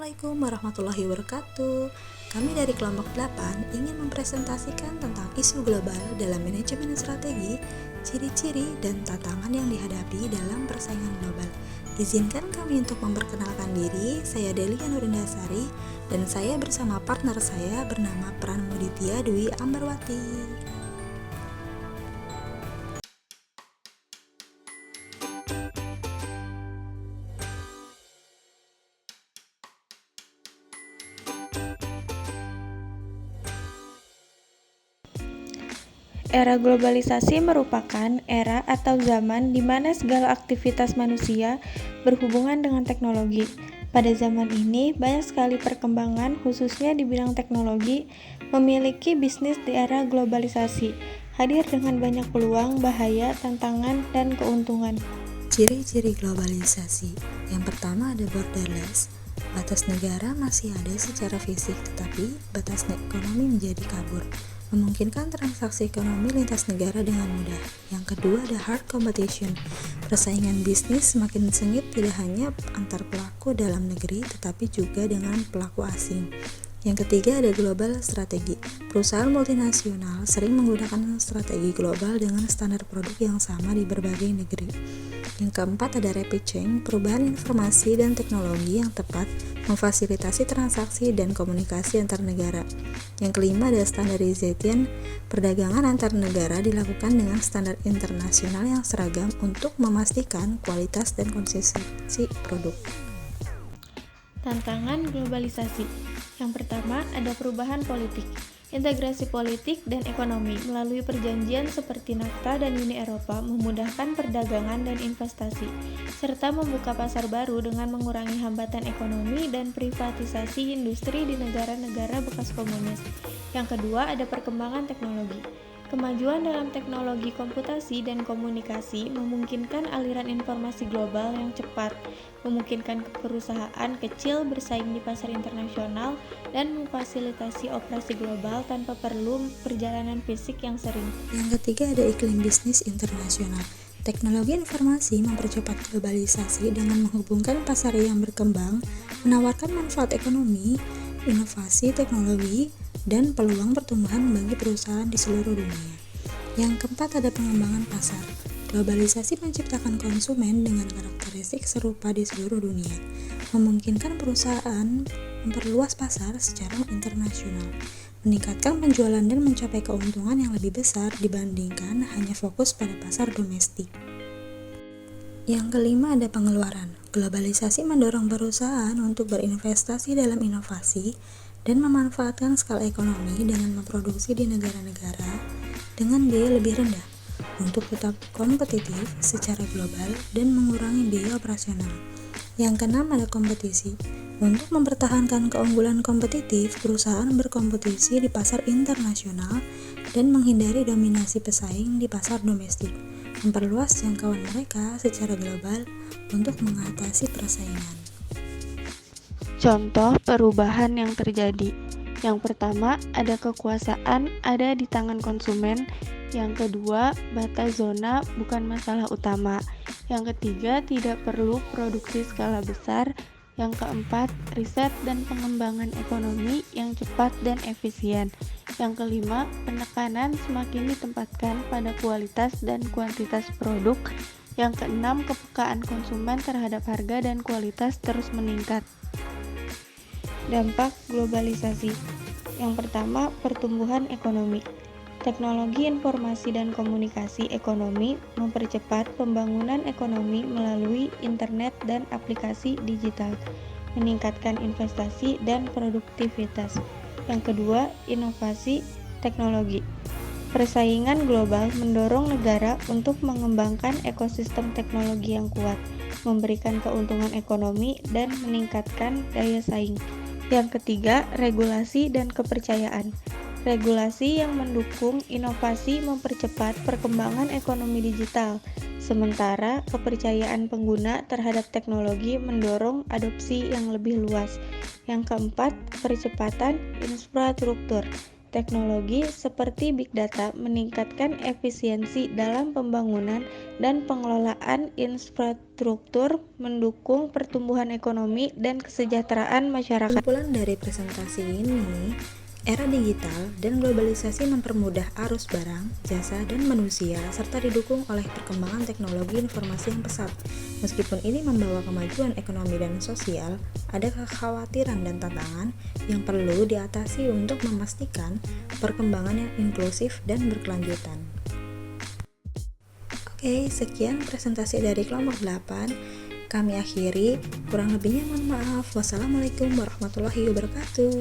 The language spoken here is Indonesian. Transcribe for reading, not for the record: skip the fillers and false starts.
Assalamualaikum warahmatullahi wabarakatuh. Kami dari kelompok 8 ingin mempresentasikan tentang isu global dalam manajemen strategi, ciri-ciri dan tantangan yang dihadapi dalam persaingan global. Izinkan kami untuk memperkenalkan diri. Saya Delia Nurindasari dan saya bersama partner saya bernama Pranmuditya Dwi Ambarwati. Era globalisasi merupakan era atau zaman di mana segala aktivitas manusia berhubungan dengan teknologi. Pada zaman ini, banyak sekali perkembangan, khususnya di bidang teknologi, memiliki bisnis di era globalisasi, hadir dengan banyak peluang, bahaya, tantangan, dan keuntungan. Ciri-ciri globalisasi. Yang pertama ada borderless. Batas negara masih ada secara fisik, tetapi batas ekonomi menjadi kabur, memungkinkan transaksi ekonomi lintas negara dengan mudah. Yang kedua ada hard competition. Persaingan bisnis semakin sengit tidak hanya antar pelaku dalam negeri, tetapi juga dengan pelaku asing. Yang ketiga ada global strategi. Perusahaan multinasional sering menggunakan strategi global dengan standar produk yang sama di berbagai negeri. Yang keempat ada rapid change, perubahan informasi dan teknologi yang tepat memfasilitasi transaksi dan komunikasi antar negara. Yang kelima ada standardization, perdagangan antar negara dilakukan dengan standar internasional yang seragam untuk memastikan kualitas dan konsistensi produk. Tantangan globalisasi. Yang pertama ada perubahan politik, integrasi politik dan ekonomi melalui perjanjian seperti NAFTA dan Uni Eropa memudahkan perdagangan dan investasi, serta membuka pasar baru dengan mengurangi hambatan ekonomi dan privatisasi industri di negara-negara bekas komunis. Yang kedua ada perkembangan teknologi. Kemajuan dalam teknologi komputasi dan komunikasi memungkinkan aliran informasi global yang cepat, memungkinkan perusahaan kecil bersaing di pasar internasional, dan memfasilitasi operasi global tanpa perlu perjalanan fisik yang sering. Yang ketiga ada iklim bisnis internasional. Teknologi informasi mempercepat globalisasi dengan menghubungkan pasar yang berkembang, menawarkan manfaat ekonomi, inovasi teknologi, dan peluang pertumbuhan bagi perusahaan di seluruh dunia. Yang keempat ada pengembangan pasar. Globalisasi menciptakan konsumen dengan karakteristik serupa di seluruh dunia, memungkinkan perusahaan memperluas pasar secara internasional, meningkatkan penjualan dan mencapai keuntungan yang lebih besar dibandingkan hanya fokus pada pasar domestik. Yang kelima ada pengeluaran. Globalisasi mendorong perusahaan untuk berinvestasi dalam inovasi dan memanfaatkan skala ekonomi dengan memproduksi di negara-negara dengan biaya lebih rendah untuk tetap kompetitif secara global dan mengurangi biaya operasional. Yang keenam ada kompetisi. Untuk mempertahankan keunggulan kompetitif, perusahaan berkompetisi di pasar internasional dan menghindari dominasi pesaing di pasar domestik, memperluas jangkauan mereka secara global untuk mengatasi persaingan. Contoh perubahan yang terjadi. Yang pertama, ada kekuasaan ada di tangan konsumen. Yang kedua, batas zona bukan masalah utama. Yang ketiga, tidak perlu produksi skala besar. Yang keempat, riset dan pengembangan ekonomi yang cepat dan efisien. Yang kelima, penekanan semakin ditempatkan pada kualitas dan kuantitas produk. Yang keenam, kepekaan konsumen terhadap harga dan kualitas terus meningkat. Dampak globalisasi. Yang pertama, pertumbuhan ekonomi. Teknologi informasi dan komunikasi ekonomi mempercepat pembangunan ekonomi melalui internet dan aplikasi digital, meningkatkan investasi dan produktivitas. Yang kedua, inovasi teknologi. Persaingan global mendorong negara untuk mengembangkan ekosistem teknologi yang kuat, memberikan keuntungan ekonomi dan meningkatkan daya saing. Yang ketiga, regulasi dan kepercayaan. Regulasi yang mendukung inovasi mempercepat perkembangan ekonomi digital, sementara kepercayaan pengguna terhadap teknologi mendorong adopsi yang lebih luas. Yang keempat, percepatan infrastruktur. Teknologi seperti Big Data meningkatkan efisiensi dalam pembangunan dan pengelolaan infrastruktur, mendukung pertumbuhan ekonomi dan kesejahteraan masyarakat. Kesimpulan dari presentasi ini, era digital dan globalisasi mempermudah arus barang, jasa, dan manusia, serta didukung oleh perkembangan teknologi informasi yang pesat. Meskipun ini membawa kemajuan ekonomi dan sosial, ada kekhawatiran dan tantangan yang perlu diatasi untuk memastikan perkembangan yang inklusif dan berkelanjutan. Oke, sekian presentasi dari kelompok 8. Kami akhiri, kurang lebihnya mohon maaf. Wassalamualaikum warahmatullahi wabarakatuh.